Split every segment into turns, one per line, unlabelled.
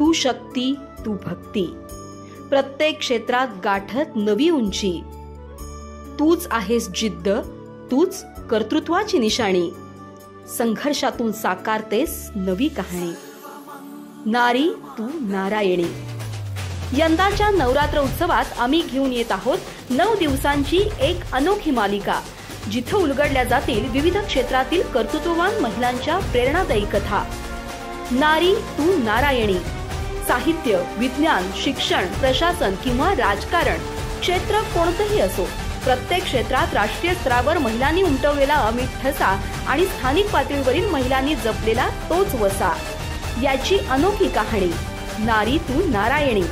तू शक्ती, तू भक्ती, प्रत्येक क्षेत्रात गाठत नवी उंची, तूच आहेस जिद्द, तूच कर्तृत्वाची निशाणी, संघर्षातून साकारतेस नवी कहाणी, नारी तू नारायणी. यंदाच्या नवरात्र उत्सवात आम्ही घेऊन येत आहोत 9 दिवसांची एक अनोखी मालिका, जिथे उलगडल्या जातील विविध क्षेत्रातील कर्तृत्ववान महिलांच्या प्रेरणादायी कथा. नारी तू नारायणी. साहित्य, विज्ञान, शिक्षण, प्रशासन किंवा राजकारण, क्षेत्र कोणतेही असो, प्रत्येक क्षेत्रात राष्ट्रीय स्तरावर महिलांनी उमटवलेला अमिट ठसा आणि स्थानिक पातळीवरील महिलांनी जपलेला तोच वसा, याची अनोखी कहाणी नारी तू नारायणी.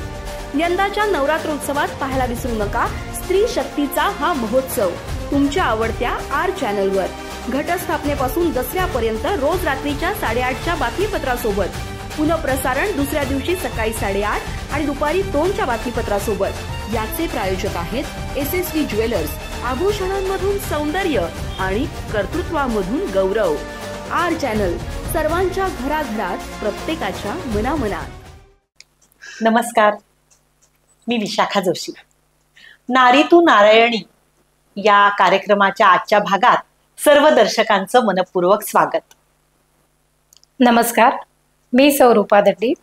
यंदाच्या नवरात्रोत्सवात पाहायला विसरू नका स्त्री शक्तीचा हा महोत्सव तुमच्या आवडत्या आर चॅनलवर. घटस्थापनेपासून दसऱ्यापर्यंत रोज रात्रीच्या 8:30च्या बातमीपत्रासोबत, पुनःप्रसारण दुसऱ्या दिवशी सकाळी 8:30 आणि दुपारी 2च्या बातमीपत्रासोबत. याचे प्रायोजक आहेत SSV ज्वेलर्स. आभूषणांमधून सौंदर्य आणि कर्तृत्वामधून गौरव. आर चॅनल, सर्वांच्या घराघरात, प्रत्येकाच्या मनामनात.
नमस्कार, मी विशाखा जोशी. नारी तू नारायणी या कार्यक्रमाच्या आजच्या भागात सर्व दर्शकांचं मनपूर्वक स्वागत.
नमस्कार, मी स्वरूपा दड्डी.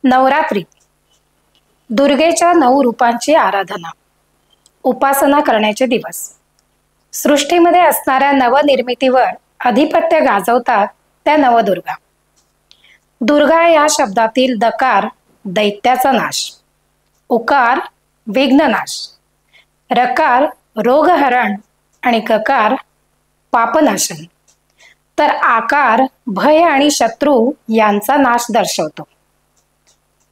नवरात्री, दुर्गेच्या 9 रूपांची आराधना, उपासना करण्याचे दिवस. सृष्टीमध्ये असणाऱ्या नवनिर्मितीवर अधिपत्य गाजवतात त्या नवदुर्गा. दुर्गा या शब्दातील दकार दैत्याचा नाश, उकार विघ्ननाश, रकार रोगहरण आणि ककार पापनाशन, तर आकार भय आणि शत्रू यांचा नाश दर्शवतो.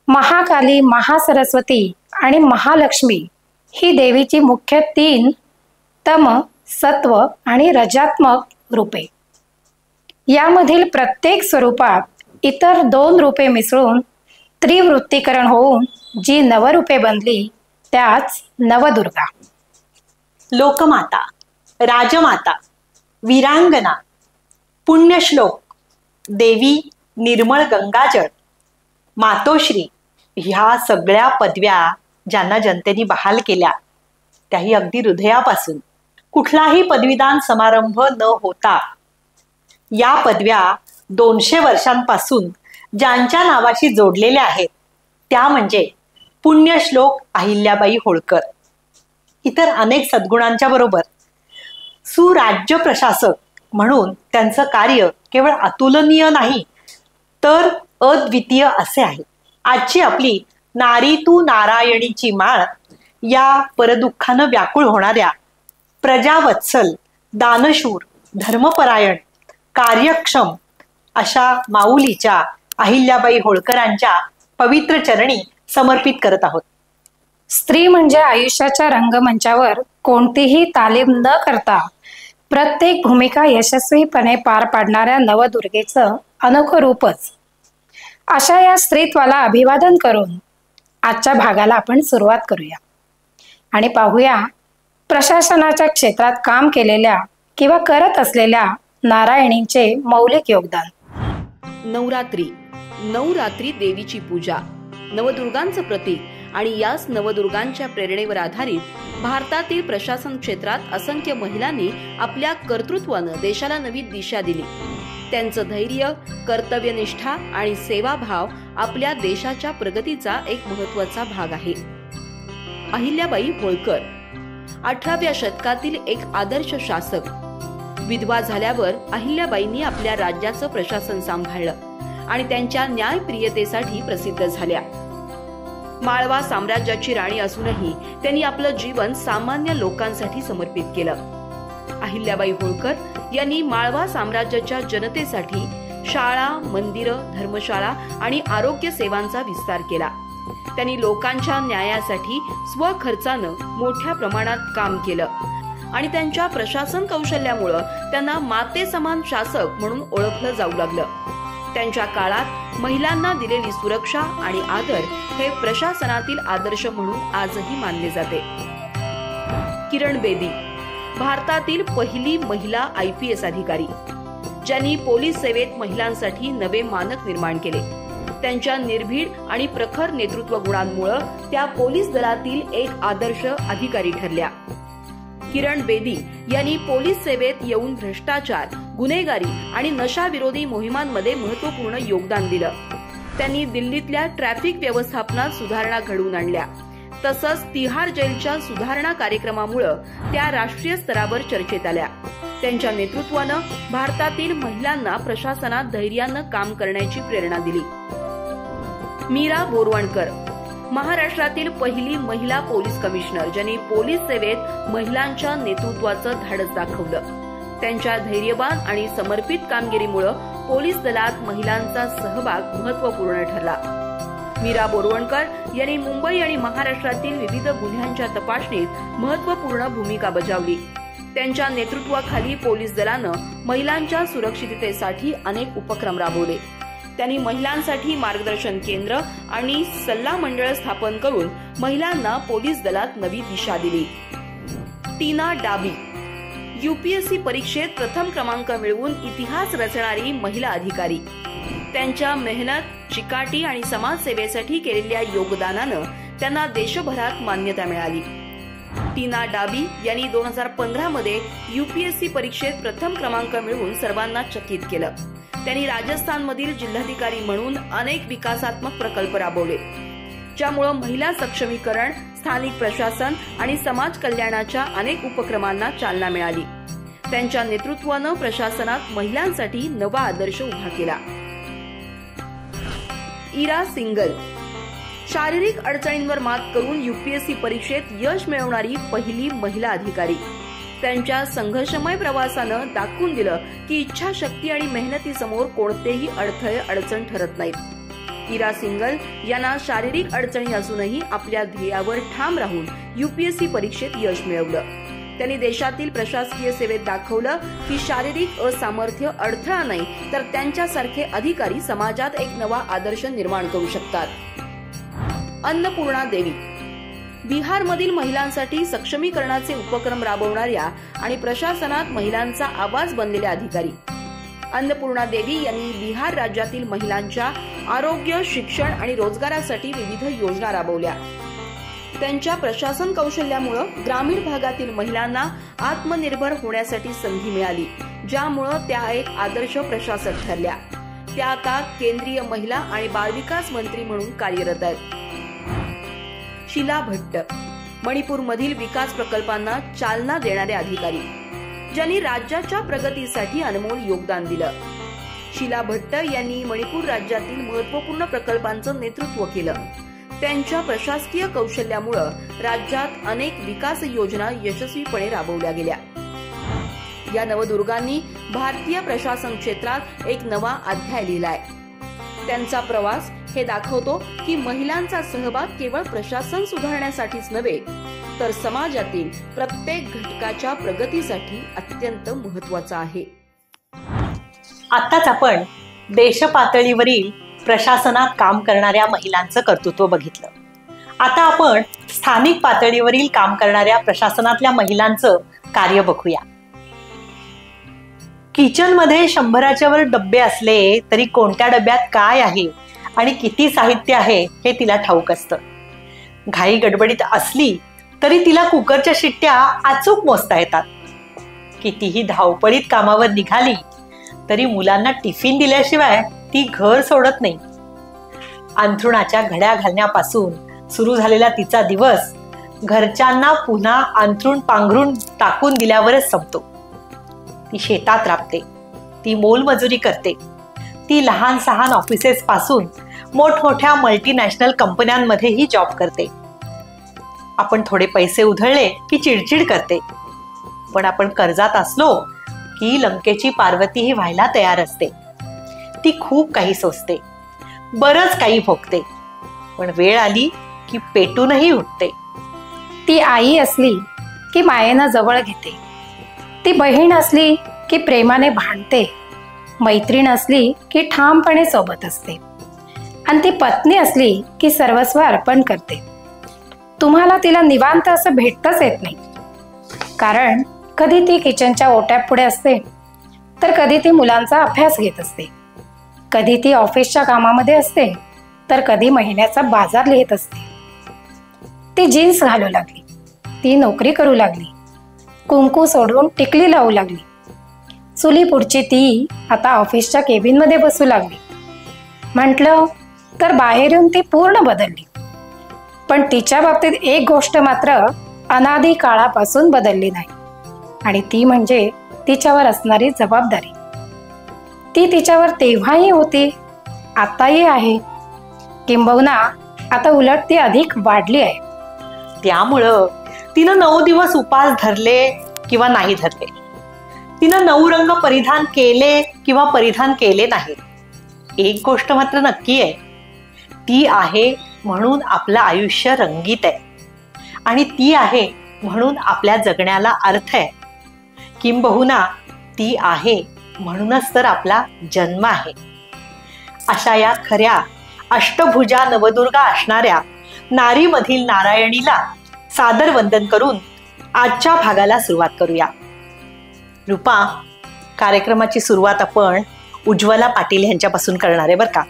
महाकाली, महासरस्वती आणि महालक्ष्मी ही देवीची मुख्य 3 तम, सत्व आणि रजात्मक रूपे. यामधील प्रत्येक स्वरूपात इतर 2 रूपे मिसळून त्रिवृत्तीकरण होऊन जी नवरूपे बनली त्याच नवदुर्गा.
लोकमाता, राजमाता, वीरांगना, पुण्यश्लोक, देवी, निर्मळ गंगाजळ, मातोश्री ह्या सगळ्या पदव्या ज्यांना जनतेने बहाल केल्या, त्याही अगदी हृदयापासून, कुठलाही पदवीदान समारंभ न होता या पदव्या 200 वर्षांपासून ज्यांच्या नावाशी जोडलेल्या आहेत त्या म्हणजे पुण्यश्लोक अहिल्याबाई होळकर. इतर अनेक सद्गुणांच्या बरोबर सुराज्य प्रशासक म्हणून त्यांचं कार्य केवळ अतुलनीय नाही तर अद्वितीय असे आहे. आजची आपली नारी तू नारायणीची माळ या परदुःखानं व्याकुळ होणाऱ्या प्रजावत्सल, दानशूर, धर्मपरायण, कार्यक्षम अशा माऊलीच्या अहिल्याबाई होळकरांच्या पवित्र चरणी समर्पित करत आहोत.
स्त्री म्हणजे आयुष्याच्या रंगमंचावर कोणतीही तालीम न करता प्रत्येक भूमिका यशस्वीपणे पार पाडणाऱ्या नवदुर्गेचं अनोखं रूपच. अशा या स्त्रीत्वाला अभिवादन करून आजच्या भागाला आपण सुरुवात करूया आणि पाहूया प्रशासनाच्या क्षेत्रात काम केलेल्या किंवा करत असलेल्या नारायणींचे मौलिक योगदान.
नवरात्री, 9 रात्री देवीची पूजा, नवदुर्गांचं प्रतीक आणि याच नवदुर्गांच्या प्रेरणेवर आधारित भारतातील प्रशासन क्षेत्रात असंख्य महिलांनी आपल्या कर्तृत्वानं देशाला नवी दिशा दिली. त्यांचं धैर्य, कर्तव्यनिष्ठा आणि सेवाभाव आपल्या देशाच्या प्रगतीचा एक महत्त्वाचा भाग आहे. अहिल्याबाई होळकर 18व्या शतकातील एक आदर्श शासक. विधवा झाल्यावर अहिल्याबाईंनी आपल्या राज्याचं प्रशासन सांभाळलं आणि त्यांच्या न्यायप्रियतेसाठी प्रसिद्ध झाल्या. माळवा साम्राज्याची राणी असूनही त्यांनी आपलं जीवन सामान्य लोकांसाठी समर्पित केलं. अहिल्याबाई होळकर यांनी माळवा साम्राज्याच्या जनतेसाठी शाळा, मंदिरं, धर्मशाळा आणि आरोग्य सेवांचा विस्तार केला. त्यांनी लोकांच्या न्यायासाठी स्वखर्चानं मोठ्या प्रमाणात काम केलं आणि त्यांच्या प्रशासन कौशल्यामुळे त्यांना माते समान शासक म्हणून ओळखलं जाऊ लागलं. त्यांच्या काळात महिलांना दिलेली सुरक्षा आणि आदर हे प्रशासनातील आदर्श म्हणून आजही मानले जाते. किरण बेदी भारतातील पहिली महिला IPS अधिकारी, ज्यांनी पोलीस सेवेत महिलांसाठी नवे मानक निर्माण केले. त्यांच्या निर्भीड आणि प्रखर नेतृत्व गुणांमुळे त्या पोलीस दलातील एक आदर्श अधिकारी ठरल्या. किरण बेदी यांनी पोलीस सेवेत येऊन भ्रष्टाचार, गुन्हेगारी आणि नशा विरोधी मोहिमांमध्ये महत्त्वपूर्ण योगदान दिलं. त्यांनी दिल्लीतल्या ट्रॅफिक व्यवस्थापनात सुधारणा घडवून आणल्या. तसंच तिहार जेलच्या सुधारणा कार्यक्रमामुळे त्या राष्ट्रीय स्तरावर चर्चेत आल्या. त्यांच्या नेतृत्वानं भारतातील महिलांना प्रशासनात धैर्यानं काम करण्याची प्रेरणा दिली. मीरा बोरवणकर महाराष्ट्रातील पहिली महिला पोलीस कमिशनर, ज्यांनी पोलीस सेवेत महिलांच्या नेतृत्वाचं धाडस दाखवलं. त्यांच्या धैर्यवान आणि समर्पित कामगिरीमुळे पोलीस दलात महिलांचा सहभाग महत्त्वपूर्ण ठरला. मीरा बोरवणकर यांनी मुंबई आणि महाराष्ट्रातील विविध गुन्ह्यांच्या तपासणीत महत्त्वपूर्ण भूमिका बजावली. त्यांच्या नेतृत्वाखाली पोलीस दलानं महिलांच्या सुरक्षिततेसाठी अनेक उपक्रम राबवले. त्यांनी महिलांसाठी मार्गदर्शन केंद्र आणि सल्ला मंडळ स्थापन करून महिलांना पोलीस दलात नवी दिशा दिली. टीना डाबी यूपीएससी परीक्षेत प्रथम क्रमांक मिळवून इतिहास रचणारी महिला अधिकारी. त्यांच्या मेहनत, चिकाटी आणि समाजसेवेसाठी केलेल्या योगदानानं त्यांना देशभरात मान्यता मिळाली. टीना डाबी यांनी 2015 मध्ये यूपीएससी परीक्षेत प्रथम क्रमांक मिळवून सर्वांना चकित केलं. त्यांनी राजस्थानमधील जिल्हाधिकारी म्हणून अनेक विकासात्मक प्रकल्प राबवले, ज्यामुळे महिला सक्षमीकरण, स्थानिक प्रशासन आणि समाज कल्याणाच्या अनेक उपक्रमांना चालना मिळाली. त्यांच्या नेतृत्वानं प्रशासनात महिलांसाठी नवा आदर्श उभा केला. इरा सिंगल शारीरिक अडचणींवर मात करून यूपीएससी परीक्षेत यश मिळवणारी पहिली महिला अधिकारी. त्यांच्या संघर्षमय प्रवासानं दाखवून दिलं की इच्छाशक्ती आणि मेहनतीसमोर कोणतेही अडथळे अडचण ठरत नाहीत. इरा सिंगल यांना शारीरिक अडचणी असूनही आपल्या ध्येयावर ठाम राहून यूपीएससी परीक्षेत यश मिळवलं. त्यांनी देशातील प्रशासकीय सेवेत दाखवलं की शारीरिक असामर्थ्य अडथळा नाही, तर त्यांच्यासारखे अधिकारी समाजात एक नवा आदर्श निर्माण करू शकतात. अन्नपूर्णा देवी बिहारमधील महिलांसाठी सक्षमीकरणाचे उपक्रम राबवणाऱ्या आणि प्रशासनात महिलांचा आवाज बनलेल्या अधिकारी. अन्नपूर्णा देवी यांनी बिहार राज्यातील महिलांच्या आरोग्य, शिक्षण आणि रोजगारासाठी विविध योजना राबवल्या. त्यांच्या प्रशासन कौशल्यामुळे ग्रामीण भागातील महिलांना आत्मनिर्भर होण्यासाठी संधी मिळाली, ज्यामुळे त्या एक आदर्श प्रशासक ठरल्या. त्या आता केंद्रीय महिला आणि बालविकास मंत्री म्हणून कार्यरत आहेत. शीला भट्ट मणिपूरमधील विकास प्रकल्पांना चालना देणारे अधिकारी, ज्यांनी राज्याच्या प्रगतीसाठी अनमोल योगदान दिलं. शीला भट्ट यांनी मणिपूर राज्यातील महत्त्वपूर्ण प्रकल्पांचं नेतृत्व केलं. त्यांच्या प्रशासकीय कौशल्यामुळे राज्यात अनेक विकास योजना यशस्वीपणे राबवल्या गेल्या. या नवदुर्गांनी भारतीय प्रशासन क्षेत्रात एक नवा अध्याय लिहिलाय. त्यांचा प्रवास हे दाखवतो की महिलांचा सहभाग केवळ प्रशासन सुधारण्यासाठीच नव्हे, तर समाजातील प्रत्येक घटकाच्या प्रगतीसाठी अत्यंत महत्त्वाचा आहे.
आताच आपण देश पातळीवरील प्रशासनात काम करणाऱ्या महिलांचं कर्तृत्व बघितलं. आता आपण स्थानिक पातळीवरील काम करणाऱ्या प्रशासनातल्या महिलांचं कार्य बघूया. किचनमध्ये 100च्या वर डब्बे असले तरी कोणत्या डब्यात काय आहे आणि किती साहित्य आहे हे तिला ठाऊक असतं. घाई गडबडीत असली तरी तिला कुकरच्या शिट्ट्या अचूक मोजता येतात. कितीही धावपळीत कामावर निघाली तरी मुलांना टिफिन दिल्याशिवाय ती घर सोडत नाही. अंथरुणाच्या घड्या घालण्यापासून सुरू झालेला तिचा दिवस घरच्यांना पुन्हा अंथरुण पांघरून टाकून दिल्यावरच संपतो. ती शेतात राबते, ती मोलमजुरी करते, ती लहान सहान ऑफिसेस पासून मोठमोठ्या मल्टीनॅशनल कंपन्यांमध्येही जॉब करते. आपण थोडे पैसे उधळले की चिडचिड करते, पण आपण कर्जात असलो की लंकेची पार्वतीही व्हायला तयार असते. ती खूप काही सोसते, बरंच काही भोगते, पण वेळ आली की पेटूनही उठते.
ती आई असली की मायेनं जवळ घेते, ती बहीण असली की प्रेमाने भांडते, मैत्रीण असली की ठामपणे सोबत असते, आणि ती पत्नी असली की सर्वस्व अर्पण करते. तुम्हाला तिला निवांत असं भेटताच येत नाही, कारण कधी ती किचनच्या ओट्यात पुढे असते, तर कधी ती मुलांचा अभ्यास घेत असते, कधी ती ऑफिसच्या कामामध्ये असते, तर कधी महिन्याचा बाजार लिहित असते. ती जीन्स घालू लागली, ती नोकरी करू लागली, कुंकू सोडून टिकली लावू लागली. चुली पुढची ती आता ऑफिसच्या केबिनमध्ये बसू लागली. म्हटलं तर बाहेर येऊन ती पूर्ण बदलली. पण तिच्या बाबतीत एक गोष्ट मात्र अनादी काळापासून बदलली नाही, आणि ती म्हणजे तिच्यावर असणारी जबाबदारी. ती तिच्यावर तेव्हाही होती, आताही आहे, किंबहुना आता उलट ती अधिक वाढली आहे.
त्यामुळं तिनं 9 दिवस उपास धरले किंवा नाही धरले, तिनं 9 रंग परिधान केले किंवा परिधान केले नाही, एक गोष्ट मात्र नक्की आहे, ती आहे म्हणून आपलं आयुष्य रंगीत आहे, आणि ती आहे म्हणून आपल्या जगण्याला अर्थ आहे, किंबहुना ती आहे म्हणूनच तर आपला जन्म आहे. अशा या खऱ्या अष्टभुजा नवदुर्गा असणाऱ्या नारीमधील नारायणीला सादर वंदन करून आजच्या भागाला सुरुवात करूया. रूपा, कार्यक्रमाची सुरुवात आपण उज्ज्वला पाटील यांच्यापासून करणार आहे बरं का.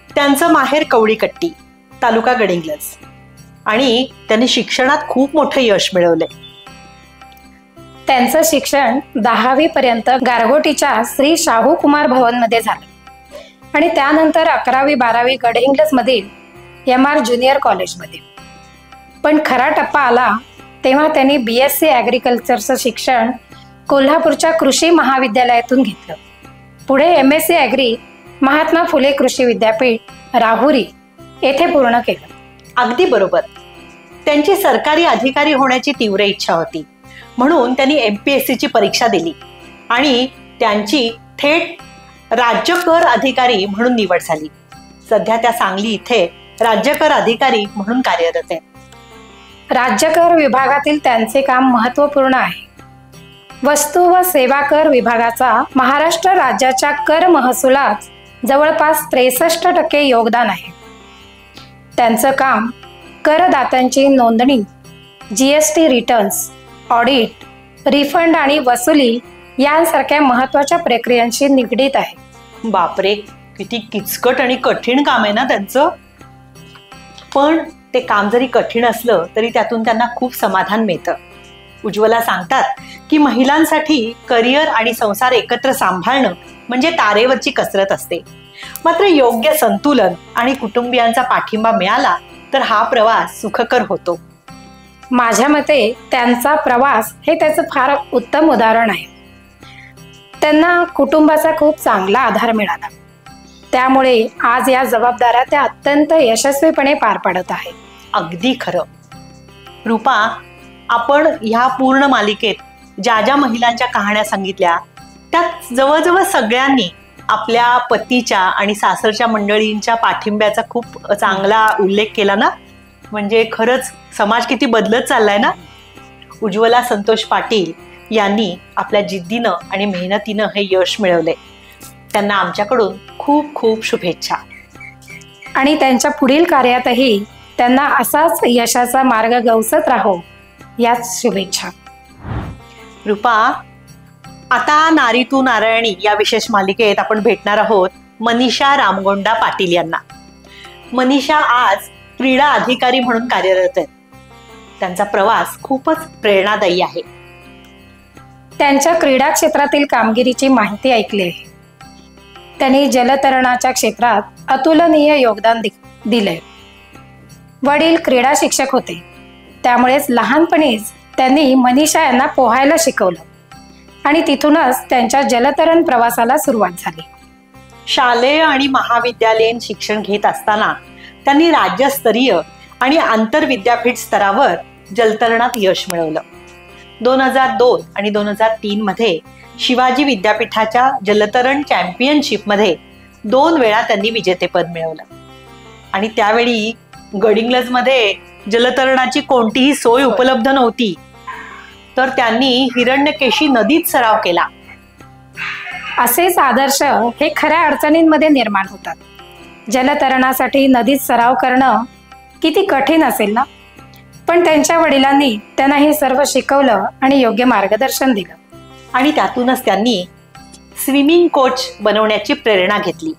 त्यांचं माहेर कवळीकट्टी, तालुका गडिंग्लज, आणि त्यांनी शिक्षणात खूप मोठं यश मिळवलंय.
त्यांचं शिक्षण 10वी पर्यंत गारगोटीच्या श्री शाहू कुमार भवन मध्ये झालं, आणि त्यानंतर 11वी 12वी गडहिंग्लज मधील MR ज्युनियर कॉलेजमध्ये. पण खरा टप्पा आला तेव्हा त्यांनी BSc ॲग्रिकल्चरचं शिक्षण कोल्हापूरच्या कृषी महाविद्यालयातून घेतलं. पुढे MSc ॲग्री महात्मा फुले कृषी विद्यापीठ राहुरी येथे पूर्ण केलं.
अगदी बरोबर. त्यांची सरकारी अधिकारी होण्याची तीव्र इच्छा होती, म्हणून त्यांनी MPSCची परीक्षा दिली आणि त्यांची थेट राज्य कर अधिकारी म्हणून निवड झाली. सध्या त्या सांगली इथे राज्य कर अधिकारी म्हणून कार्यरत आहे.
राज्य कर विभागातील त्यांचे काम महत्त्वपूर्ण आहे. वस्तू व सेवा कर विभागाचा महाराष्ट्र राज्याच्या कर महसुलात जवळपास 63% योगदान आहे. त्यांचं काम करदात्यांची नोंदणी, GST रिटर्न्स, ऑडिट, रिफंड आणि वसुली यांसारख्या महत्त्वाच्या प्रक्रियांशी निगडीत आहे.
बापरे, किती किचकट आणि कठीण काम आहे ना त्यांचं. पण ते काम जरी कठीण असलं तरी त्यातून त्यांना खूप समाधान मिळतं. उज्ज्वला सांगतात की महिलांसाठी करिअर आणि संसार एकत्र सांभाळणं म्हणजे तारेवरची कसरत असते. मात्र योग्य संतुलन आणि कुटुंबियांचा पाठिंबा मिळाला तर हा प्रवास सुखकर होतो.
माझ्या मते त्यांचा प्रवास हे त्याचं फार उत्तम उदाहरण आहे. त्यांना कुटुंबाचा खूप चांगला आधार मिळाला, त्यामुळे आज या जबाबदाऱ्या त्या अत्यंत यशस्वीपणे पार पाडत आहेत.
अगदी खरं. रूपा, आपण ह्या पूर्ण मालिकेत ज्या ज्या महिलांच्या कहाण्या सांगितल्या त्यात जवळजवळ सगळ्यांनी आपल्या पतीच्या आणि सासरच्या मंडळींच्या पाठिंब्याचा खूप चांगला उल्लेख केला ना. म्हणजे खरंच समाज किती बदलत चाललाय ना. उज्ज्वला संतोष पाटील यांनी आपल्या जिद्दीनं आणि मेहनतीनं हे यश मिळवले. त्यांना आमच्याकडून खूप खूप शुभेच्छा.
आणि त्यांच्या पुढील कार्यातही त्यांना असाच यशाचा मार्ग गवसत राहो याच शुभेच्छा.
रूपा, आता नारी तू नारायणी या विशेष मालिकेत आपण भेटणार आहोत मनीषा रामगोंडा पाटील यांना. मनीषा आज क्रीडा अधिकारी म्हणून कार्यरत आहेत. त्यांचा प्रवास खूपच प्रेरणादायी आहे.
त्यांच्या क्रीडा क्षेत्रातील कामगिरीची माहिती ऐकली आहे. त्यांनी जलतरणाच्या क्षेत्रात अतुलनीय योगदान दिले. वडील क्रीडा शिक्षक होते, त्यामुळेच लहानपणीच त्यांनी मनीषा यांना पोहायला शिकवलं आणि तिथूनच त्यांच्या जलतरण प्रवासाला सुरुवात झाली.
शालेय आणि महाविद्यालयीन शिक्षण घेत असताना त्यांनी राज्यस्तरीय आणि आंतरविद्यापीठ स्तरावर जलतरणात यश मिळवलं. 2002 आणि 2003 मध्ये शिवाजी विद्यापीठाच्या जलतरण चॅम्पियनशिपमध्ये 2 वेळा त्यांनी विजेतेपद मिळवलं. आणि त्यावेळी गडिंग्लजमध्ये जलतरणाची कोणतीही सोय उपलब्ध नव्हती, तर त्यांनी हिरण्यकेशी नदीत सराव केला.
असेच आदर्श हे खऱ्या अडचणींमध्ये निर्माण होतात. जलतरणासाठी नदीत सराव करणं किती कठीण असेल ना. पण त्यांच्या वडिलांनी त्यांना हे सर्व शिकवलं आणि योग्य मार्गदर्शन दिलं.
आणि त्यातूनच त्यांनी स्विमिंग कोच बनवण्याची प्रेरणा घेतली.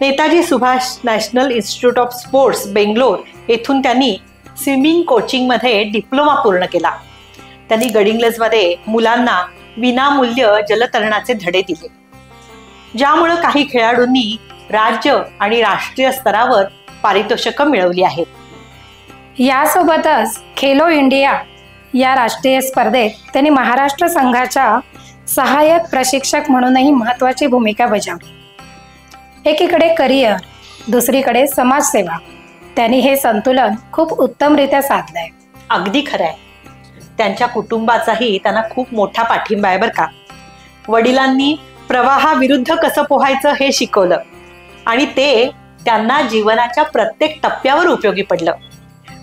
Netaji Subhash national institute of sports Bangalore येथून त्यांनी स्विमिंग कोचिंगमध्ये डिप्लोमा पूर्ण केला. त्यांनी गडिंग्लजमध्ये मुलांना विनामूल्य जलतरणाचे धडे दिले, ज्यामुळे काही खेळाडूंनी राज्य आणि राष्ट्रीय स्तरावर पारितोषिकं मिळवली आहेत.
यासोबतच खेलो इंडिया या राष्ट्रीय स्पर्धेत त्यांनी महाराष्ट्र संघाच्या सहाय्यक प्रशिक्षक म्हणूनही महत्त्वाची भूमिका बजावली. एकीकडे करिअर, दुसरीकडे समाजसेवा, त्यांनी हे संतुलन खूप उत्तमरित्या साधलंय.
अगदी खरं आहे. त्यांच्या कुटुंबाचाही त्यांना खूप मोठा पाठिंबा आहे बरं का. वडिलांनी प्रवाहाविरुद्ध कसं पोहायचं हे शिकवलं आणि ते त्यांना जीवनाच्या प्रत्येक टप्प्यावर उपयोगी पडलं.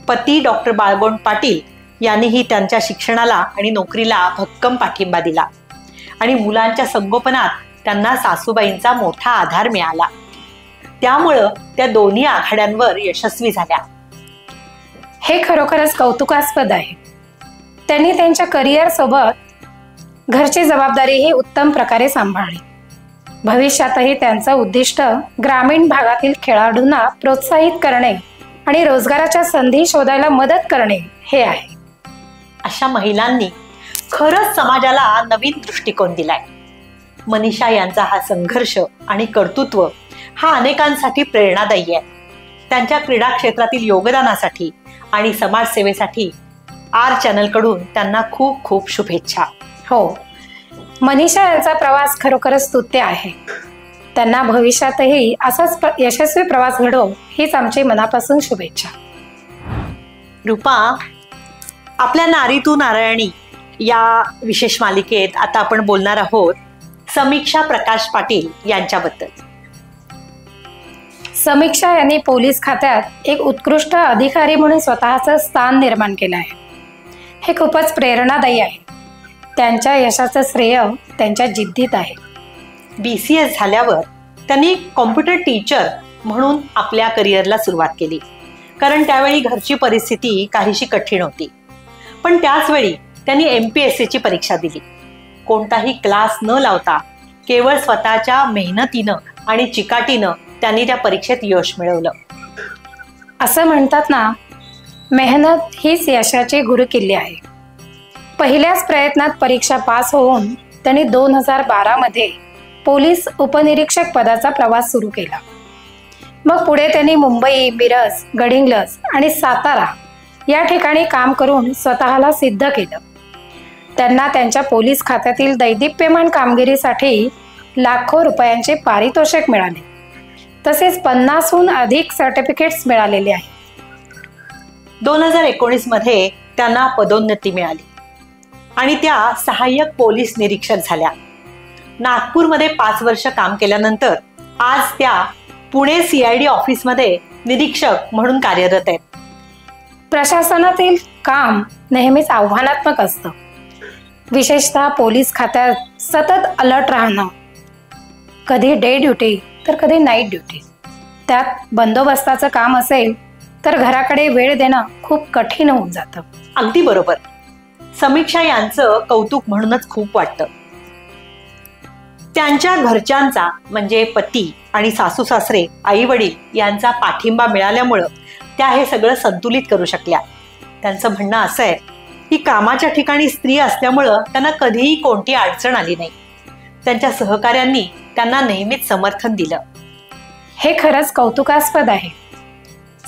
पती डॉक्टर बाळगोंड पाटील यांनीही त्यांच्या शिक्षणाला आणि नोकरीला भक्कम पाठिंबा दिला आणि मुलांच्या संगोपनात त्यांना सासूबाईंचा मोठा आधार मिळाला. त्यामुळं त्या दोन्ही आघाड्यांवर यशस्वी झाल्या.
हे खरोखरच कौतुकास्पद आहे. त्यांनी त्यांच्या करिअर सोबत घरची जबाबदारीही उत्तम प्रकारे सांभाळली. भविष्यातही त्यांचं उद्दिष्ट ग्रामीण भागातील खेळाडूंना प्रोत्साहित करणे आणि रोजगाराच्या संधी शोधायला मदत करणे हे आहे.
अशा महिलांनी खरंच समाजाला नवीन दृष्टिकोन दिलाय. मनीषा यांचा हा संघर्ष आणि कर्तृत्व हा अनेकांसाठी प्रेरणादायी आहे. त्यांच्या क्रीडा क्षेत्रातील योगदानासाठी आणि समाजसेवेसाठी आर चॅनल कडून त्यांना खूप खूप शुभेच्छा.
हो, मनीषा यांचा प्रवास खरोखरच स्तुत्य आहे. त्यांना भविष्यातही असाच यशस्वी प्रवास घडो हीच आमची मनापासून शुभेच्छा.
रूपा, आपल्या नारी तू नारायणी या विशेष मालिकेत आता आपण बोलणार आहोत समीक्षा प्रकाश पाटील यांच्याबद्दल.
समीक्षा यांनी पोलीस खात्यात एक उत्कृष्ट अधिकारी म्हणून स्वतःचं स्थान निर्माण केलं आहे. हे खूपच प्रेरणादायी आहे. त्यांच्या यशाचं श्रेय त्यांच्या जिद्दीत आहे.
BCS झाल्यावर त्यांनी कॉम्प्युटर टीचर म्हणून आपल्या करिअरला सुरुवात केली, कारण त्यावेळी घरची परिस्थिती काहीशी कठीण होती. पण त्याच वेळी त्यांनी MPSCची परीक्षा दिली. कोणताही क्लास न लावता केवळ स्वतःच्या मेहनतीनं आणि चिकाटीनं त्यांनी त्या परीक्षेत यश मिळवलं.
असं म्हणतात ना, मेहनत हीच यशाची गुरुकिल्ली आहे. पहिल्याच प्रयत्नात परीक्षा पास होऊन त्यांनी 2012 मध्ये पोलीस उपनिरीक्षक पदाचा प्रवास सुरू केला. मग पुढे त्यांनी मुंबई, मिरज, गडिंग्लज आणि सातारा या ठिकाणी काम करून स्वतःला सिद्ध केलं. त्यांना त्यांच्या पोलीस खात्यातील दैदिप्यमान कामगिरीसाठी लाखो रुपयांचे पारितोषिक मिळाले. तसेच 50हून अधिक सर्टिफिकेट्स मिळालेले आहेत.
2019 मध्ये त्यांना पदोन्नती मिळाली आणि त्या सहाय्यक पोलीस निरीक्षक झाल्या. नागपूरमध्ये 5 वर्ष काम केल्यानंतर आज त्या पुणे CID ऑफिसमध्ये निरीक्षक म्हणून कार्यरत आहेत.
प्रशासनातील काम नेहमीच आव्हानात्मक असतं. विशेषतः पोलीस खात्यात सतत अलर्ट राहणं, कधी डे ड्युटी तर कधी नाईट ड्युटी. त्यात बंदोबस्ताचं काम असेल तर घराकडे वेळ देणं खूप कठीण होऊन जातं.
अगदी बरोबर. समीक्षा यांचं कौतुक म्हणूनच खूप वाटतं. त्यांच्या घरच्यांचा म्हणजे पती आणि सासू सासरे, आई वडील यांचा पाठिंबा मिळाल्यामुळं त्या हे सगळं संतुलित करू शकल्या. त्यांचं म्हणणं असं आहे की कामाच्या ठिकाणी स्त्री असल्यामुळं त्यांना कधीही कोणती अडचण आली नाही. त्यांच्या सहकाऱ्यांनी त्यांना नेहमीच समर्थन दिलं.
हे खरंच कौतुकास्पद आहे.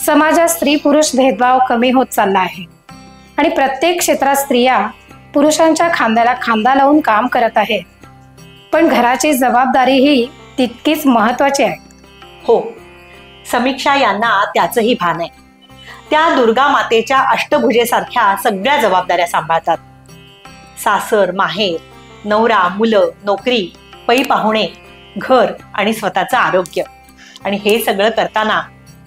समाजात स्त्री पुरुष भेदभाव कमी होत चालला आहे आणि प्रत्येक क्षेत्रात स्त्रिया पुरुषांच्या खांद्याला खांदा लावून काम करत आहेत. पण घराची जबाबदारीही तितकीच महत्वाची आहे.
हो, समीक्षा यांना त्याचंही भान आहे. त्या दुर्गा मातेच्या अष्टभुजेसारख्या सगळ्या जबाबदाऱ्या सांभाळतात. सासर, माहेर, नवरा, मुलं, नोकरी, पै पाहुणे, घर आणि स्वतःचं आरोग्य. आणि हे सगळं करताना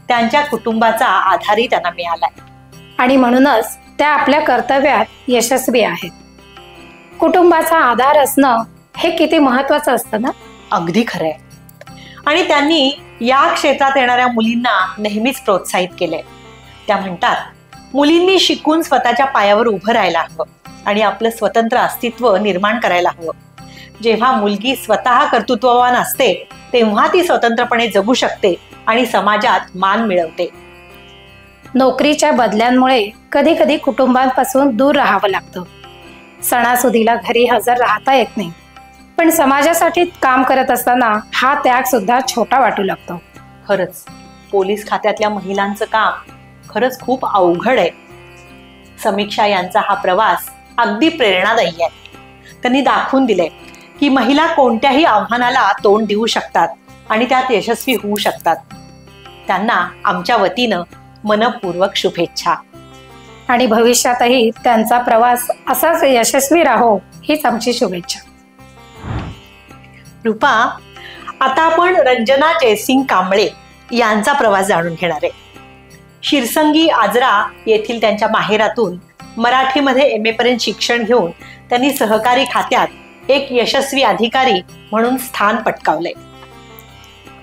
त्यांच्या कुटुंबाचा आधारही त्यांना मिळालाय
आणि म्हणूनच त्या आपल्या कर्तव्यात यशस्वी आहेत. कुटुंबाचा आधार असणं हे किती महत्वाचं असतं ना.
अगदी खरंय. आणि त्यांनी या क्षेत्रात येणाऱ्या मुलींना नेहमीच प्रोत्साहित केलंय. त्या म्हणतात, मुलींनी शिकून स्वतःच्या पायावर उभं राहायला हवं आणि आपलं स्वतंत्र अस्तित्व निर्माण करायला हवं. जेव्हा मुलगी स्वतः कर्तृत्ववान असते तेव्हा ती स्वतंत्रपणे जगू शकते आणि समाजात मान मिळवते.
नोकरीच्या बदल्यांमुळे कधी कधी कुटुंबांपासून दूर राहावं लागतं. सणासुदीला घरी हजर राहता येत नाही, पण समाजासाठी काम करत असताना हा त्याग सुद्धा छोटा वाटू लागतो.
खरंच पोलीस खात्यातल्या महिलांचं काम खरंच खूप अवघड आहे. समीक्षा यांचा हा प्रवास अगदी प्रेरणादायी आहे. त्यांनी दाखवून दिले की महिला कोणत्याही आव्हानाला तोंड देऊ शकतात आणि त्यात यशस्वी होऊ शकतात. त्यांना आमच्या वतीनं मनपूर्वक शुभेच्छा.
आणि भविष्यातही त्यांचा प्रवास असाच यशस्वी राहो हीच आमची शुभेच्छा.
रूपा, आता आपण रंजना जयसिंग कांबळे यांचा प्रवास जाणून घेणार आहे. शिरसंगी आजरा येथील त्यांच्या माहेरातून मराठीमध्ये MA पर्यंत शिक्षण घेऊन त्यांनी सहकारी खात्यात एक यशस्वी अधिकारी म्हणून स्थान पटकावले.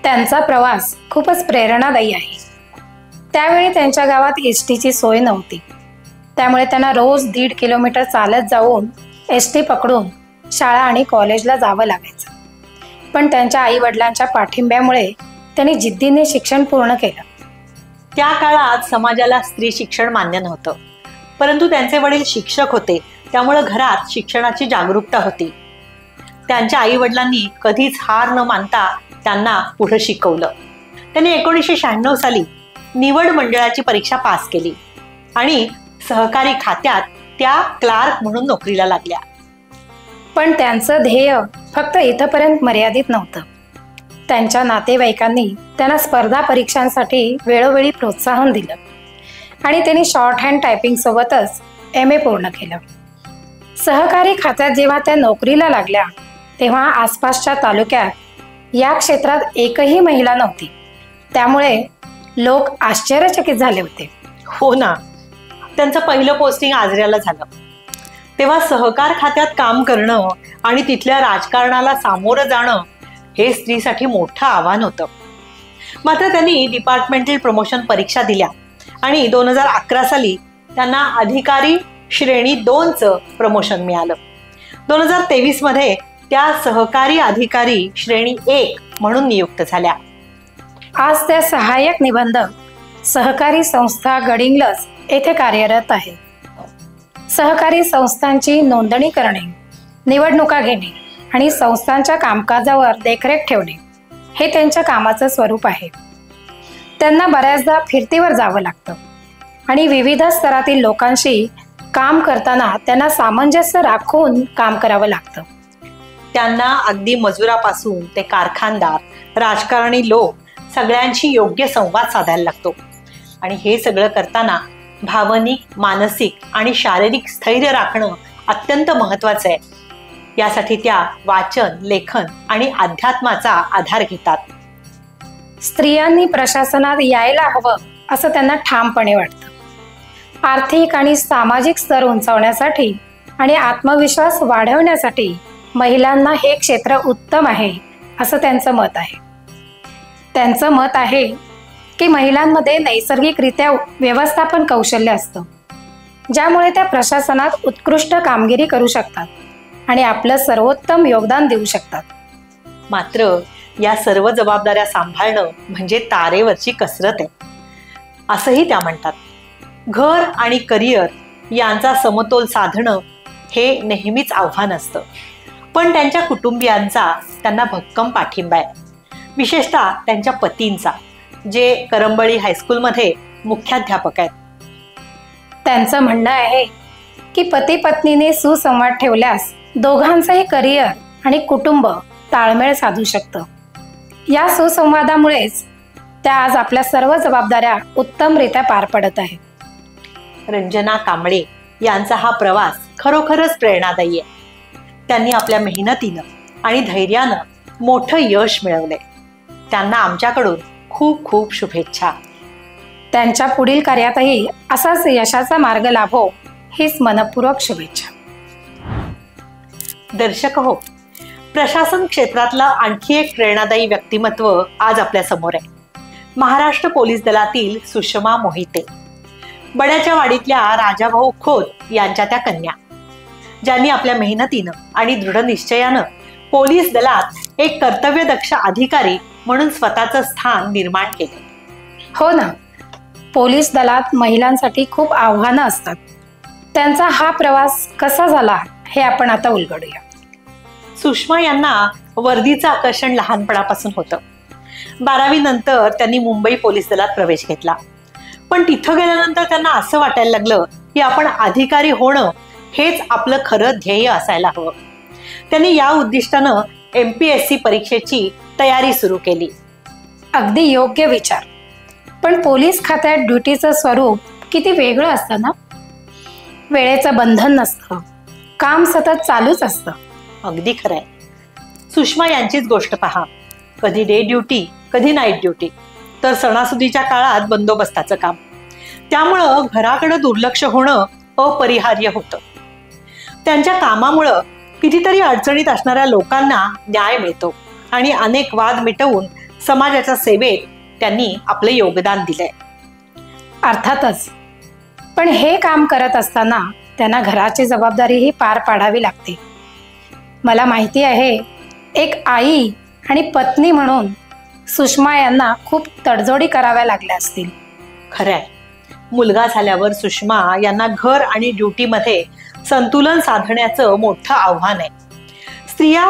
त्यांचा प्रवास खूपच प्रेरणादायी आहे. त्यावेळी त्यांच्या गावात एसटीची सोय नव्हती, त्यामुळे त्यांना रोज 1.5 किलोमीटर चालत जाऊन एसटी पकडून शाळा आणि कॉलेजला जावं लागायचं. पण त्यांच्या आई वडिलांच्या पाठिंब्यामुळे त्यांनी जिद्दीने शिक्षण पूर्ण केलं.
त्या काळात समाजाला स्त्री शिक्षण मान्य नव्हतं, परंतु त्यांचे वडील शिक्षक होते, त्यामुळे घरात शिक्षणाची जागरूकता होती. त्यांच्या आई वडिलांनी कधीच हार न मानता त्यांना पुढे शिकवलं. त्यांनी 1996 साली निवड मंडळाची परीक्षा पास केली आणि सहकारी खात्यात त्या क्लार्क म्हणून नोकरीला लागल्या.
पण त्यांचं ध्येय फक्त इथपर्यंत मर्यादित नव्हतं. त्यांच्या नातेवाईकांनी त्यांना स्पर्धा परीक्षांसाठी वेळोवेळी प्रोत्साहन दिलं आणि त्यांनी शॉर्ट हँड टायपिंग सोबतच MA पूर्ण केलं. सहकारी खात्यात जेव्हा त्या नोकरीला लागल्या तेव्हा आसपासच्या तालुक्यात या क्षेत्रात एकही महिला नव्हती. त्यामुळे लोक आश्चर्यचकित झाले होते.
हो ना, त्यांचं पहिलं पोस्टिंग आजऱ्याला झालं. तेव्हा सहकार खात्यात काम करणं आणि तिथल्या राजकारणाला सामोरं जाणं हे स्त्रीसाठी मोठं आव्हान होतं. मात्र त्यांनी डिपार्टमेंटल प्रमोशन परीक्षा दिल्या आणि 2011 साली त्यांना अधिकारी श्रेणी 2चं प्रमोशन मिळालं. 2023 मध्ये त्या सहकारी अधिकारी श्रेणी 1 म्हणून नियुक्त झाल्या.
आज त्या सहाय्यक निबंधक सहकारी संस्था गडिंग्लज येथे कार्यरत आहे. सहकारी संस्थांची नोंदणी करणे, निवडणुका घेणे आणि संस्थांच्या कामकाजावर देखरेख ठेवणे हे त्यांच्या कामाचं स्वरूप आहे. त्यांना बऱ्याचदा फिरतीवर जावं लागतं आणि विविध स्तरातील लोकांशी काम करताना त्यांना सामंजस्य राखून काम करावं लागतं.
त्यांना अगदी मजुरापासून ते कारखानदार, राजकारणी लोक सगळ्यांशी योग्य संवाद साधायला लागतो आणि हे सगळं करताना भावनिक, मानसिक आणि शारीरिक स्थैर्य राखणं अत्यंत महत्वाचं आहे. यासाठी त्या वाचन, लेखन आणि अध्यात्माचा आधार घेतात.
स्त्रियांनी प्रशासनात यायला हवं असं त्यांना ठामपणे वाटतं. आर्थिक आणि सामाजिक स्तर उंचावण्यासाठी आणि आत्मविश्वास वाढवण्यासाठी महिलांना हे क्षेत्र उत्तम आहे असं त्यांचं मत आहे. त्यांचं मत आहे की महिलांमध्ये नैसर्गिकरित्या व्यवस्थापन कौशल्य असतं, ज्यामुळे त्या प्रशासनात उत्कृष्ट कामगिरी करू शकतात आणि आपलं सर्वोत्तम योगदान देऊ शकतात.
मात्र या सर्व जबाबदाऱ्या सांभाळणं म्हणजे तारेवरची कसरत आहे असंही त्या म्हणतात. घर आणि करिअर यांचा समतोल साधणं हे नेहमीच आव्हान असतं, पण त्यांच्या कुटुंबियांचा त्यांना भक्कम पाठिंबा आहे, विशेषतः त्यांच्या पतींचा, जे करंबळी हायस्कूलमध्ये मुख्याध्यापक आहेत.
त्यांचं म्हणणं आहे की पती पत्नीने सुसंवाद ठेवल्यास दोघांचंही करिअर आणि कुटुंब ताळमेळ साधू शकतं. या सुसंवादामुळेच त्या आज आपल्या सर्व जबाबदाऱ्या उत्तमरित्या पार पडत आहेत.
रंजना कांबळे यांचा हा प्रवास खरोखरच प्रेरणादायी आहे. त्यांनी आपल्या मेहनतीनं आणि धैर्यानं मोठं यश मिळवलंय. त्यांना आमच्याकडून खूप खूप शुभेच्छा.
त्यांच्या पुढील कार्यातही असाच यशाचा मार्ग लाभो हीच मनपूर्वक शुभेच्छा.
दर्शक हो, प्रशासन क्षेत्रातलं आणखी एक प्रेरणादायी व्यक्तिमत्व आज आपल्या समोर आहे. महाराष्ट्र पोलीस दलातील सुषमा मोहिते, बड्याच्या वाडीतल्या राजाभाऊ खोत यांच्या त्या कन्या, ज्यांनी आपल्या मेहनतीनं आणि दृढ निश्चयानं पोलीस दलात एक कर्तव्यदक्ष अधिकारी म्हणून स्वतःचं स्थान निर्माण केले.
हो ना, पोलीस दलात महिलांसाठी खूप आव्हानं असतात. त्यांचा हा प्रवास कसा झाला हे आपण आता उलगडूया.
सुषमा यांना वर्दीचं आकर्षण लहानपणापासून होतं. 12वी नंतर त्यांनी मुंबई पोलीस दलात प्रवेश घेतला. पण तिथं गेल्यानंतर त्यांना असं वाटायला लागलं की आपण अधिकारी होणं हेच आपलं खरं ध्येय असायला हवं. त्यांनी या उद्दिष्टानं MPSC परीक्षेची तयारी सुरू केली.
अगदी योग्य विचार. पण पोलीस खात्यात ड्युटीचं स्वरूप किती वेगळं असतं ना. वेळेचं बंधन नसतं, काम सतत चालूच असतं.
अगदी खरंय. सुषमा यांचीच गोष्ट पहा. कधी डे ड्युटी, कधी नाईट ड्युटी, तर सणासुदीच्या काळात बंदोबस्ताचं काम. त्यामुळं घराकडे दुर्लक्ष होणं अपरिहार्य होतं. त्यांच्या कामामुळं कितीतरी अडचणीत असणाऱ्या लोकांना न्याय मिळतो आणि अनेक वाद मिटवून समाजाच्या सेवेत त्यांनी आपलं योगदान दिलंय.
अर्थातच. पण हे काम करत असताना त्यांना घराची जबाबदारीही पार पाडावी लागते. मला माहिती आहे, एक आई आणि पत्नी म्हणून सुषमा यांना खूप तडजोडी कराव्या लागल्या असतील.
खरंय. मुलगा झाल्यावर सुषमा यांना घर आणि ड्युटीमध्ये संतुलन साधण्याचं मोठं आव्हान आहे. स्त्रिया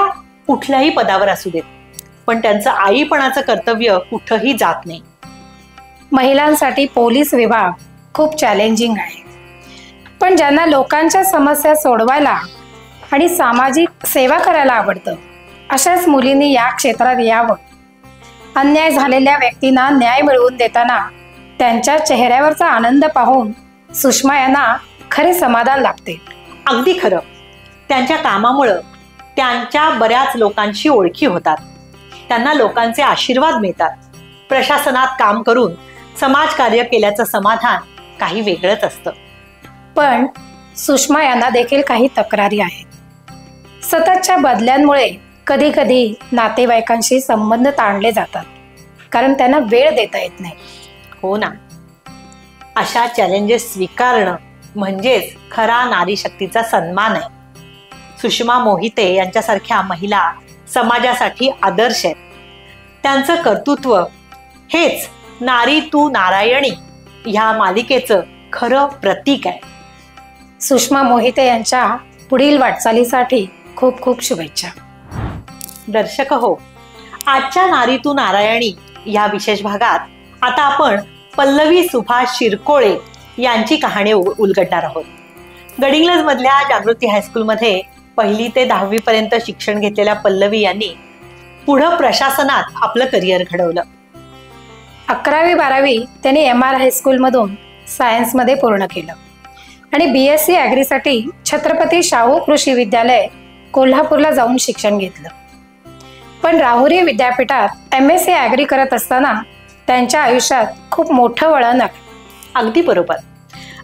कुठल्याही पदावर असू देत, पण त्यांचं आईपणाचं कर्तव्य कुठंही जात नाही.
महिलांसाठी पोलीस विभाग खूप चॅलेंजिंग आहे. पण ज्यांना लोकांच्या समस्या सोडवायला आणि सामाजिक सेवा करायला आवडतं, अशाच मुलींनी या क्षेत्रात यावं. अन्याय झालेल्या व्यक्तींना न्याय मिळवून देताना त्यांच्या चेहऱ्यावरचा आनंद पाहून सुषमा यांना खरे समाधान लागते.
अगदी खरं. त्यांच्या कामामुळं त्यांच्या बऱ्याच लोकांशी ओळखी होतात. त्यांना लोकांचे आशीर्वाद मिळतात. प्रशासनात काम करून समाजकार्य केल्याचं समाधान काही वेगळंच असतं.
पण सुषमा यांना देखील काही तक्रारी आहेत. सततच्या बदल्यांमुळे कधी कधी नातेवाईकांशी संबंध ताणले जातात, कारण त्यांना वेळ देता येत नाही.
हो ना. अशा चॅलेंजेस स्वीकारणं म्हणजेच खरा नारी शक्तीचा सन्मान आहे. सुषमा मोहिते यांच्यासारख्या महिला समाजासाठी आदर्श आहेत. त्यांचं कर्तृत्व हेच नारी तू नारायणी ह्या मालिकेचं खरं प्रतीक आहे.
सुषमा मोहिते यांच्या पुढील वाटचालीसाठी खूप खूप शुभेच्छा.
दर्शक हो, आजच्या नारी तू नारायणी या विशेष भागात आता आपण पल्लवी सुभाष शिरकोळे यांची कहाणी उलगडणार आहोत. गडिंग्लज मधल्या जागृती हायस्कूलमध्ये 1ली ते 10वी पर्यंत शिक्षण घेतलेल्या पल्लवी यांनी पुढं प्रशासनात आपलं करिअर घडवलं.
11वी 12वी त्यांनी MR हायस्कूलमधून सायन्समध्ये पूर्ण केलं आणि BSc ॲग्रीसाठी छत्रपती शाहू कृषी विद्यालय कोल्हापूरला जाऊन शिक्षण घेतलं. पण राहुरी विद्यापीठात MSc ॲग्री करत असताना त्यांच्या आयुष्यात खूप मोठं वळण आलं.
अगदी बरोबर.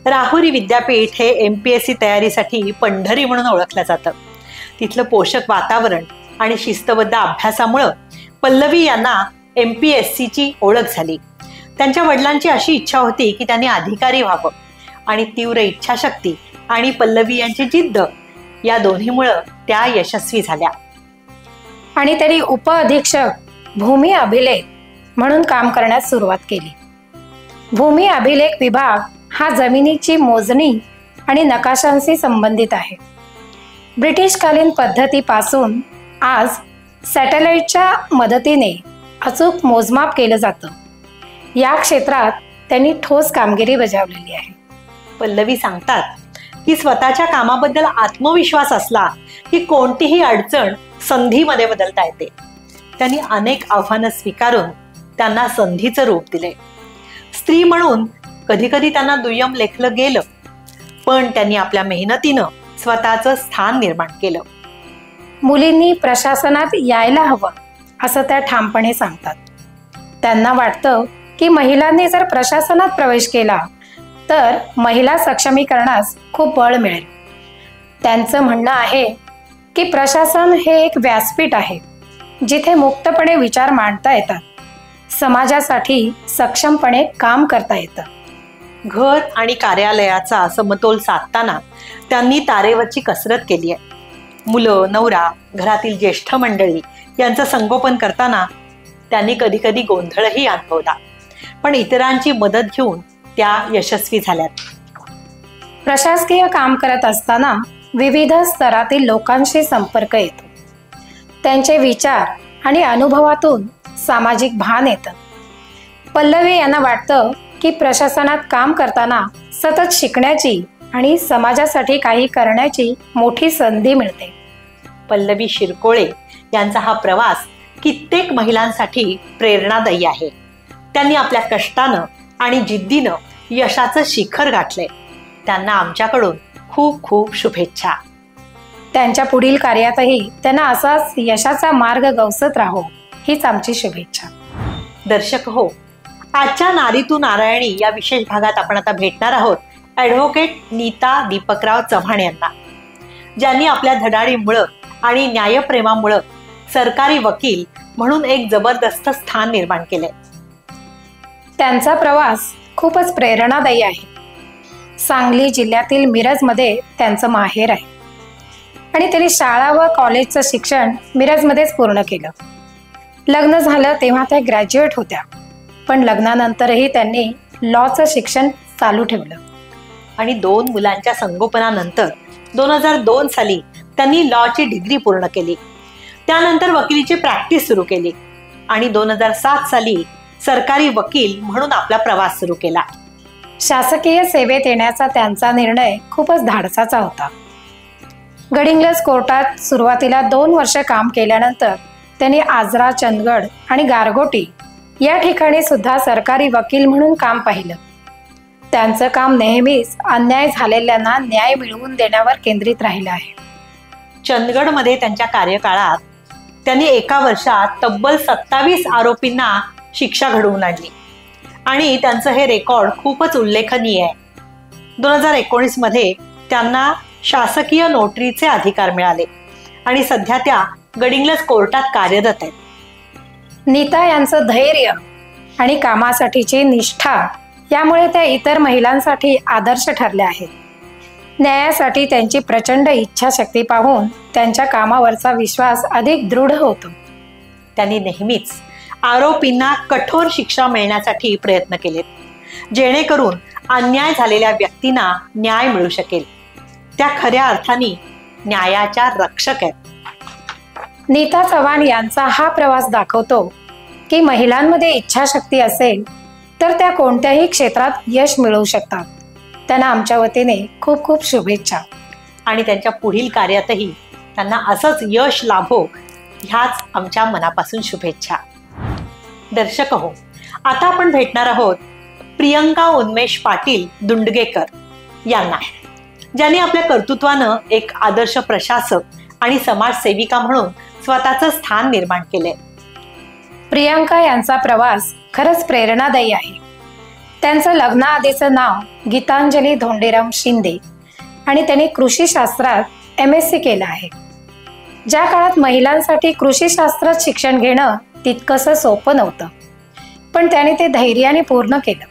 राहुरी विद्यापीठ हे MPSC तयारीसाठी पंढरी म्हणून ओळखलं जातं. तिथलं पोषक वातावरण आणि शिस्तबद्ध अभ्यासामुळं पल्लवी यांना MPSCची ओळख झाली. त्यांच्या वडिलांची अशी इच्छा होती की त्यांनी अधिकारी व्हावं आणि तीव्र इच्छाशक्ती आणि पल्लवी यांची जिद्द या दोन्हीमुळं त्या यशस्वी झाल्या.
आणि त्यांनी उपअधीक्षक भूमी अभिलेख म्हणून काम करण्यास सुरुवात केली. भूमी अभिलेख विभाग हा जमिनीची मोजणी आणि नकाशांशी संबंधित आहे. ब्रिटिशकालीन पद्धतीपासून आज सॅटेलाइटच्या मदतीने अचूक मोजमाप केलं जातं. या क्षेत्रात त्यांनी ठोस कामगिरी बजावलेली आहे.
पल्लवी सांगतात की स्वतःच्या कामाबद्दल आत्मविश्वास असला की कोणतीही अडचण संधीमध्ये बदलता येते. त्यांनी अनेक आव्हानं स्वीकारून त्यांना संधीचं रूप दिले. स्त्री म्हणून कधी कधी त्यांना दुय्यम लेखलं गेलं, पण त्यांनी आपल्या मेहनतीनं स्वतःचं स्थान निर्माण केलं.
मुलींनी प्रशासनात यायला हवं असं त्या ठामपणे सांगतात. त्यांना वाटतं की महिलांनी जर प्रशासनात प्रवेश केला तर महिला सक्षमीकरणास खूप बळ मिळेल. त्यांचं म्हणणं आहे की प्रशासन हे एक व्यासपीठ आहे जिथे मुक्तपणे विचार मांडता येतात, समाजासाठी सक्षमपणे काम करता येतं.
घर आणि कार्यालयाचा समतोल साधताना त्यांनी तारेवरची कसरत केली आहे. मुलं, नवरा, घरातील ज्येष्ठ मंडळी यांचं संगोपन करताना त्यांनी कधी कधी गोंधळही अनुभवला, पण इतरांची मदत घेऊन त्या यशस्वी झाल्यात.
प्रशासकीय काम करत असताना विविध स्तरातील लोकांशी संपर्क येतो. त्यांचे विचार आणि अनुभवातून सामाजिक भान येतं. पल्लवी यांना वाटतं की प्रशासनात काम करताना सतत शिकण्याची आणि समाजासाठी काही करण्याची मोठी संधी मिळते.
पल्लवी शिरकोळे यांचा हा प्रवास कित्येक महिलांसाठी प्रेरणादायी आहे. त्यांनी आपल्या कष्टानं आणि जिद्दीनं यशाचं शिखर गाठलंय. त्यांना आमच्याकडून खूप खूप शुभेच्छा.
त्यांच्या पुढील कार्यातही त्यांना असाच यशाचा मार्ग गवसत राहो हीच आमची शुभेच्छा.
दर्शक हो, आजच्या नारीतू नारायणी या विशेष भागात आपण आता भेटणार आहोत ॲडव्होकेट नीता दीपकराव चव्हाण यांना, ज्यांनी आपल्या धडाडीमुळं आणि न्यायप्रेमामुळं सरकारी वकील म्हणून एक जबरदस्त स्थान निर्माण केले.
त्यांचा प्रवास खूपच प्रेरणादायी आहे. सांगली जिल्ह्यातील मिरजमध्ये त्यांचं माहेर आहे आणि त्यांनी शाळा व कॉलेजचं शिक्षण मिरजमध्येच पूर्ण केलं. लग्न झालं तेव्हा त्या ग्रॅज्युएट होत्या, पण लग्नानंतरही त्यांनी लॉचं शिक्षण चालू ठेवलं
आणि 2 मुलांच्या संगोपनानंतर 2002 साली त्यांनी लॉची डिग्री पूर्ण केली. त्यानंतर वकिलीची प्रॅक्टिस सुरू केली आणि 2007 साली सरकारी वकील म्हणून आपला प्रवास सुरू केला.
शासकीय सेवेत येण्याचा त्यांचा निर्णय खूपच धाडसाचा होता. गडिंग्लज कोर्टात सुरुवातीला 2 वर्ष काम केल्यानंतर त्यांनी आजरा, चंदगड आणि गारगोटी या ठिकाणी सुद्धा सरकारी वकील म्हणून काम पाहिलं. त्यांचं काम नेहमीच अन्याय झालेल्यांना न्याय मिळवून देण्यावर केंद्रित राहिलं आहे.
चंदगडमध्ये त्यांच्या कार्यकाळात त्यांनी एका वर्षात तब्बल 27 आरोपींना शिक्षा घडवून आणली आणि त्यांचं हे रेकॉर्ड खूपच उल्लेखनीय आहे. 2019 मध्ये त्यांना शासकीय नोटरीचे अधिकार मिळाले आणि सध्या त्या गडिंग्लज कोर्टात कार्यरत आहेत.
नीता यांचं धैर्य आणि कामासाठीची निष्ठा यामुळे त्या इतर महिलांसाठी आदर्श ठरल्या आहेत. न्यायासाठी त्यांची प्रचंड इच्छाशक्ती पाहून त्यांच्या कामावरचा विश्वास अधिक दृढ होतो.
त्यांनी नेहमीच आरोपींना कठोर शिक्षा मिळण्यासाठी प्रयत्न केलेत, जेणेकरून अन्याय झालेल्या व्यक्तींना न्याय मिळू शकेल. त्या खऱ्या अर्थाने न्यायाच्या रक्षक आहेत.
नीता चव्हाण यांचा हा प्रवास दाखवतो की महिलांमध्ये इच्छाशक्ती असेल तर त्या कोणत्याही क्षेत्रात यश मिळवू शकतात. त्यांना आमच्या वतीने खूप खूप शुभेच्छा
आणि त्यांच्या पुढील कार्यातही त्यांना असंच यश लाभो ह्याच आमच्या मनापासून शुभेच्छा. दर्शक हो, आता आपण भेटणार आहोत प्रियंका उन्मेष पाटील दुंडगेकर यांना, ज्यांनी आपल्या कर्तृत्वानं एक आदर्श प्रशासक आणि समाजसेविका म्हणून स्वतःचं स्थान निर्माण केले.
प्रियंका यांचा प्रवास खरंच प्रेरणादायी आहे. त्यांचं लग्नाआधीचं नाव गीतांजली धोंडीराम शिंदे आणि त्यांनी कृषीशास्त्रात MSc केलं आहे. ज्या काळात महिलांसाठी कृषीशास्त्रात शिक्षण घेणं तितकंसं सोपं नव्हतं, पण त्याने ते धैर्याने पूर्ण केलं.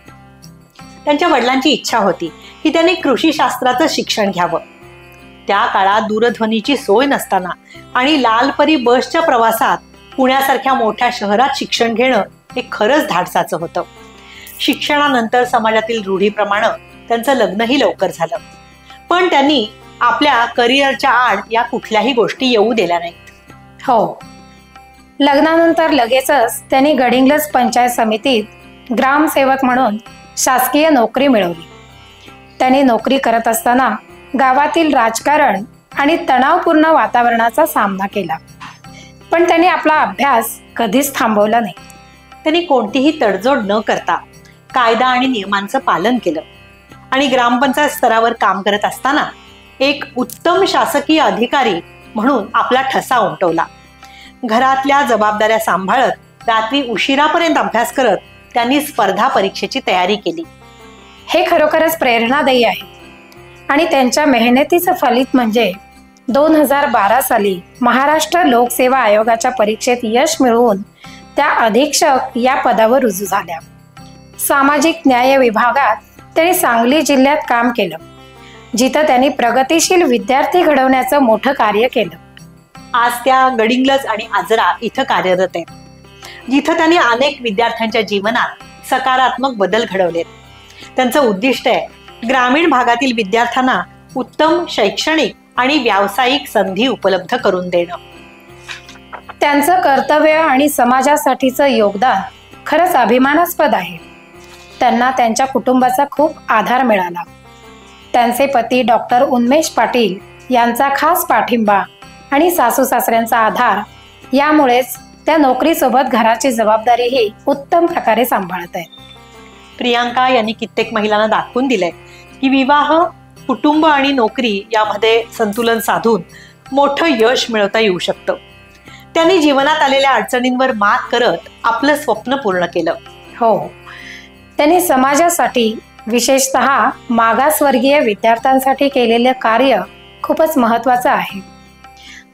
त्यांच्या वडिलांची इच्छा होती की त्यांनी कृषीशास्त्राचं शिक्षण घ्यावं. त्या काळात दूरध्वनीची सोय नसताना आणि लालपरी बसच्या प्रवासात पुण्यासारख्या मोठ्या शहरात शिक्षण घेणं हे खरंच धाडसाचं होतं. शिक्षणानंतर समाजातील रूढीप्रमाणे त्यांचं लग्नही लवकर झालं, पण त्यांनी आपल्या करिअरच्या आड या कुठल्याही गोष्टी येऊ दिल्या नाहीत.
हो, लग्नानंतर लगेचच त्यांनी गडिंग्लज पंचायत समितीत ग्रामसेवक म्हणून शासकीय नोकरी मिळवली. त्यांनी नोकरी करत असताना गावातील राजकारण आणि तणावपूर्ण वातावरणाचा सामना केला, पण त्यांनी आपला अभ्यास कधीच थांबवला नाही.
त्यांनी कोणतीही तडजोड न करता कायदा आणि नियमांचं पालन केलं आणि ग्रामपंचायत स्तरावर काम करत असताना एक उत्तम शासकीय अधिकारी म्हणून आपला ठसा उमटवला. घरातल्या जबाबदाऱ्या सांभाळत रात्री उशिरापर्यंत अभ्यास करत त्यांनी स्पर्धा परीक्षेची तयारी केली.
हे खरोखरच प्रेरणादायी आहे आणि त्यांच्या मेहनतीचं फलित म्हणजे 2012 साली महाराष्ट्र लोकसेवा आयोगाच्या परीक्षेत यश मिळवून त्या अधीक्षक या पदावर रुजू झाल्या. सामाजिक न्याय विभागात त्यांनी सांगली जिल्ह्यात काम केलं, जिथं त्यांनी प्रगतिशील विद्यार्थी घडवण्याचं मोठं कार्य केलं.
आज त्या गडिंग्लज आणि आजरा इथं कार्यरत आहेत, जिथं त्यांनी अनेक विद्यार्थ्यांच्या जीवनात सकारात्मक बदल घडवलेत. त्यांचं उद्दिष्ट आहे ग्रामीण भागातील विद्यार्थ्यांना उत्तम शैक्षणिक आणि व्यावसायिक संधी उपलब्ध करून देणं.
त्यांचं कर्तव्य आणि समाजासाठीचं योगदान खरंच अभिमानास्पद आहे. त्यांना त्यांच्या कुटुंबाचा खूप आधार मिळाला. त्यांचे पती डॉक्टर उन्मेष पाटील यांचा खास पाठिंबा आणि सासू सासऱ्यांचा आधार यामुळेच त्या नोकरीसोबत घराची जबाबदारीही उत्तम प्रकारे सांभाळत आहेत.
प्रियांका यांनी कित्येक महिलांना दाखवून दिलंय की विवाह, कुटुंब आणि नोकरी यामध्ये संतुलन साधून मोठं यश मिळवता येऊ शकतं. त्यांनी जीवनात आलेल्या अडचणींवर मात करत आपलं स्वप्न पूर्ण केलं.
हो, त्यांनी समाजासाठी विशेषतः मागासवर्गीय विद्यार्थ्यांसाठी केलेलं कार्य खूपच महत्त्वाचं आहे.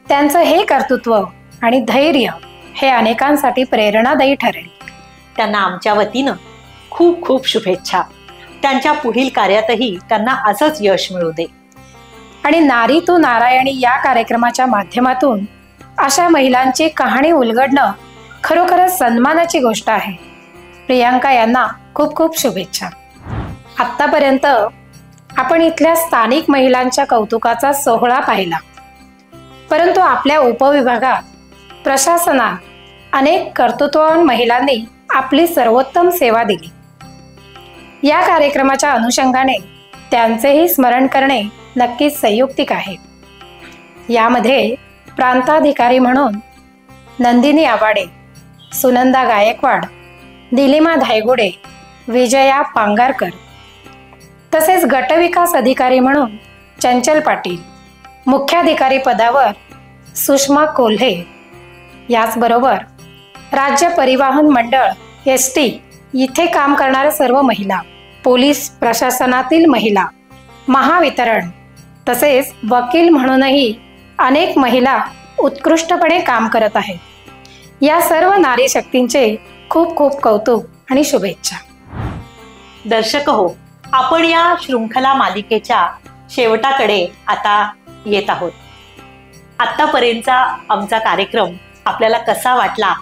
त्यांचं हे कर्तृत्व आणि धैर्य हे अनेकांसाठी प्रेरणादायी ठरेल.
त्यांना आमच्या वतीनं खूप खूप शुभेच्छा. त्यांच्या पुढील कार्यातही त्यांना असंच यश मिळू दे.
आणि नारी तू नारायणी या कार्यक्रमाच्या माध्यमातून अशा महिलांची कहाणी उलगडणं खरोखरच सन्मानाची गोष्ट आहे. प्रियांका यांना खूप खूप शुभेच्छा. आत्तापर्यंत आपण इथल्या स्थानिक महिलांच्या कौतुकाचा सोहळा पाहिला, परंतु आपल्या उपविभागात प्रशासनात अनेक कर्तृत्ववान महिलांनी आपली सर्वोत्तम सेवा दिली. या कार्यक्रमाच्या अनुषंगाने त्यांचेही स्मरण करणे नक्कीच संयुक्तिक आहे. यामध्ये प्रांताधिकारी म्हणून नंदिनी आवाडे, सुनंदा गायकवाड, निलिमा धायगुडे, विजया पांगारकर, तसेच गटविकास अधिकारी म्हणून चंचल पाटील, मुख्याधिकारी पदावर सुषमा कोल्हे, याचबरोबर राज्य परिवहन मंडळ ST इथे काम करणाऱ्या सर्व महिला, पोलीस प्रशासनातील महिला, महावितरण, तसेच वकील म्हणूनही अनेक महिला उत्कृष्टपणे काम करत आहेत. या सर्व नारी शक्तींचे खूप खूप कौतुक आणि शुभेच्छा.
दर्शक हो, आपण या शृंखला मालिकेच्या शेवटाकडे आता येत आहोत. आतापर्यंतचा आमचा कार्यक्रम आपल्याला कसा वाटला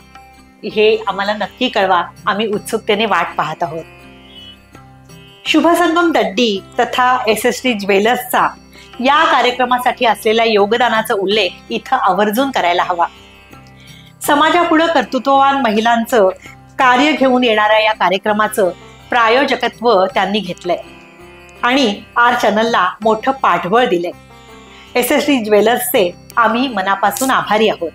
हे आम्हाला नक्की कळवा. आम्ही उत्सुकतेने वाट पाहत आहोत. शुभसंगम दड्डी तथा SST ज्वेलर्सचा या कार्यक्रमासाठी असलेल्या योगदानाचा उल्लेख इथं आवर्जून करायला हवा. समाजापुढे कर्तृत्ववान महिलांचं कार्य घेऊन येणाऱ्या या कार्यक्रमाचं प्रायोजकत्व त्यांनी घेतलंय आणि R चॅनलला मोठं पाठबळ दिलंय. SST ज्वेलर्सचे आम्ही मनापासून आभारी आहोत.